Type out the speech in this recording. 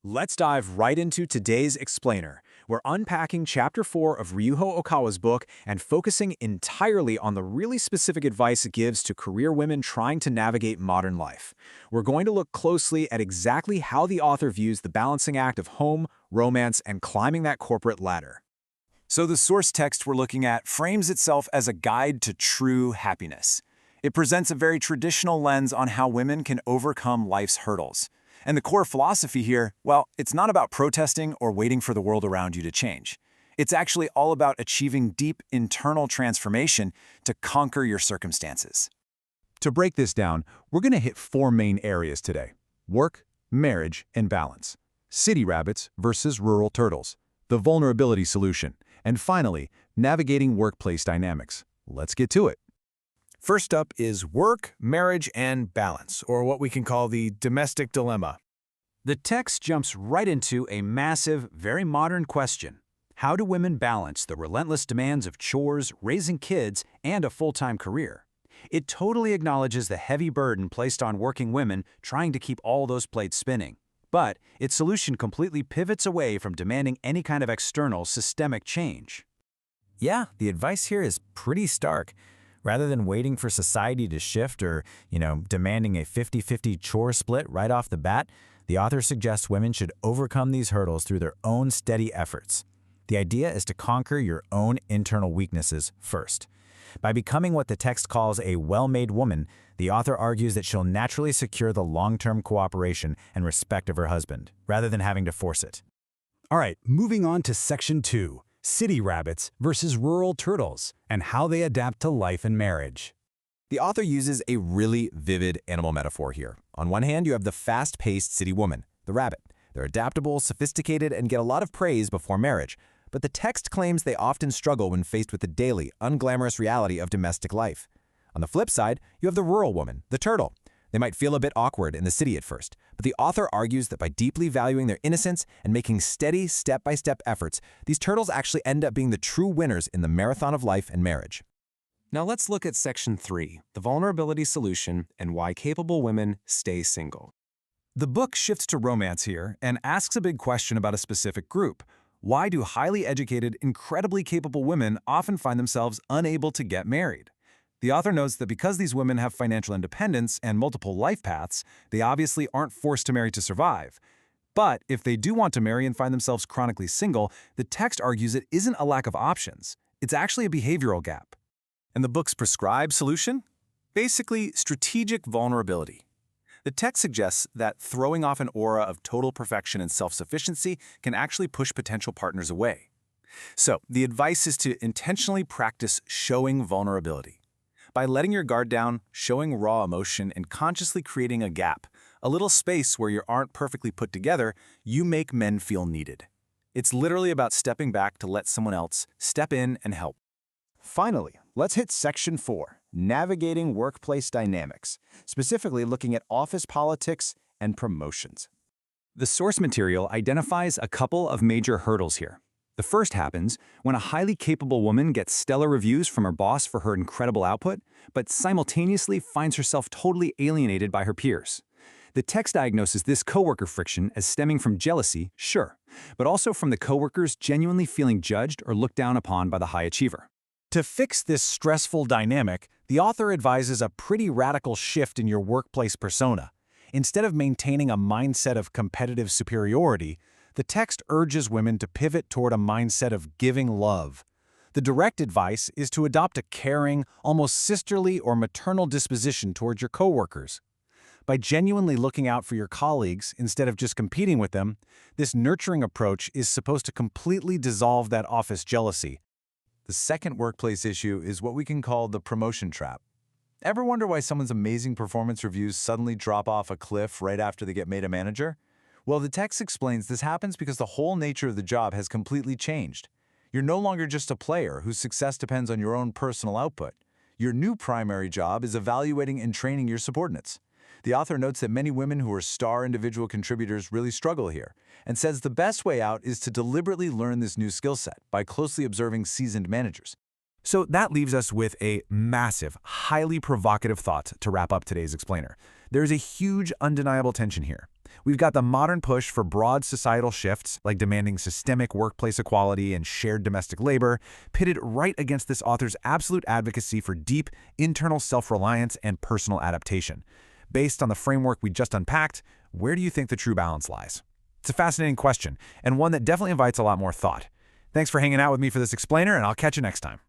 Let's dive right into today's explainer. We're unpacking Chapter 4 of Ryuho Okawa's book and focusing entirely on the really specific advice it gives to career women trying to navigate modern life. We're going to look closely at exactly how the author views the balancing act of home, romance, and climbing that corporate ladder. So the source text we're looking at frames itself as a guide to true happiness. It presents a very traditional lens on how women can overcome life's hurdles. And the core philosophy here, well, it's not about protesting or waiting for the world around you to change. It's actually all about achieving deep internal transformation to conquer your circumstances. To break this down, we're going to hit four main areas today: work, marriage, and balance, city rabbits versus rural turtles, the vulnerability solution, and finally, navigating workplace dynamics. Let's get to it. First up is work, marriage, and balance, or what we can call the domestic dilemma. The text jumps right into a massive, very modern question. How do women balance the relentless demands of chores, raising kids, and a full-time career? It totally acknowledges the heavy burden placed on working women trying to keep all those plates spinning. But its solution completely pivots away from demanding any kind of external, systemic change. Yeah, the advice here is pretty stark. Rather than waiting for society to shift or, demanding a 50-50 chore split right off the bat, the author suggests women should overcome these hurdles through their own steady efforts. The idea is to conquer your own internal weaknesses first. By becoming what the text calls a well-made woman, the author argues that she'll naturally secure the long-term cooperation and respect of her husband, rather than having to force it. All right, moving on to Section 2. City rabbits versus rural turtles, and how they adapt to life and marriage. The author uses a really vivid animal metaphor here. On one hand, you have the fast-paced city woman, the rabbit. They're adaptable, sophisticated, and get a lot of praise before marriage. But the text claims they often struggle when faced with the daily, unglamorous reality of domestic life. On the flip side, you have the rural woman, the turtle. They might feel a bit awkward in the city at first, but the author argues that by deeply valuing their innocence and making steady, step-by-step efforts, these turtles actually end up being the true winners in the marathon of life and marriage. Now let's look at Section 3, the vulnerability solution and why capable women stay single. The book shifts to romance here and asks a big question about a specific group. Why do highly educated, incredibly capable women often find themselves unable to get married? The author notes that because these women have financial independence and multiple life paths, they obviously aren't forced to marry to survive. But if they do want to marry and find themselves chronically single, the text argues it isn't a lack of options. It's actually a behavioral gap. And the book's prescribed solution? Basically, strategic vulnerability. The text suggests that throwing off an aura of total perfection and self-sufficiency can actually push potential partners away. So, the advice is to intentionally practice showing vulnerability. By letting your guard down, showing raw emotion, and consciously creating a gap, a little space where you aren't perfectly put together, you make men feel needed. It's literally about stepping back to let someone else step in and help. Finally, let's hit Section 4, navigating workplace dynamics, specifically looking at office politics and promotions. The source material identifies a couple of major hurdles here. The first happens when a highly capable woman gets stellar reviews from her boss for her incredible output, but simultaneously finds herself totally alienated by her peers. The text diagnoses this coworker friction as stemming from jealousy, sure, but also from the coworkers genuinely feeling judged or looked down upon by the high achiever. To fix this stressful dynamic, the author advises a pretty radical shift in your workplace persona. Instead of maintaining a mindset of competitive superiority, the text urges women to pivot toward a mindset of giving love. The direct advice is to adopt a caring, almost sisterly or maternal disposition toward your coworkers. By genuinely looking out for your colleagues instead of just competing with them, this nurturing approach is supposed to completely dissolve that office jealousy. The second workplace issue is what we can call the promotion trap. Ever wonder why someone's amazing performance reviews suddenly drop off a cliff right after they get made a manager? Well, the text explains this happens because the whole nature of the job has completely changed. You're no longer just a player whose success depends on your own personal output. Your new primary job is evaluating and training your subordinates. The author notes that many women who are star individual contributors really struggle here, and says the best way out is to deliberately learn this new skill set by closely observing seasoned managers. So that leaves us with a massive, highly provocative thought to wrap up today's explainer. There's a huge, undeniable tension here. We've got the modern push for broad societal shifts, like demanding systemic workplace equality and shared domestic labor, pitted right against this author's absolute advocacy for deep, internal self-reliance and personal adaptation. Based on the framework we just unpacked, where do you think the true balance lies? It's a fascinating question, and one that definitely invites a lot more thought. Thanks for hanging out with me for this explainer, and I'll catch you next time.